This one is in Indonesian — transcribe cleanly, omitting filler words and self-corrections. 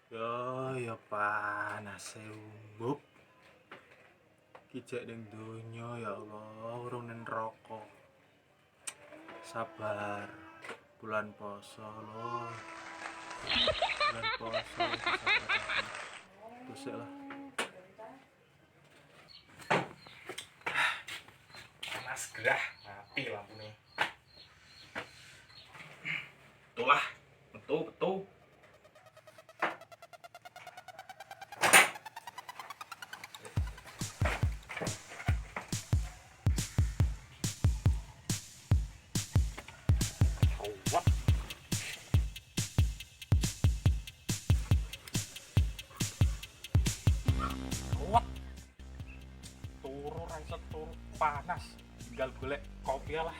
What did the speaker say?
Ya panas umbuk. Kijek ning donya ya Allah, urung ning neraka. Sabar. Bulan poso loh. Bulan poso itu sabar. Tusik lah. Panas gerah, mati lampunya. Itulah, betul. Kuat. Turu ra iso turu panas. Tinggal golek kopi lah.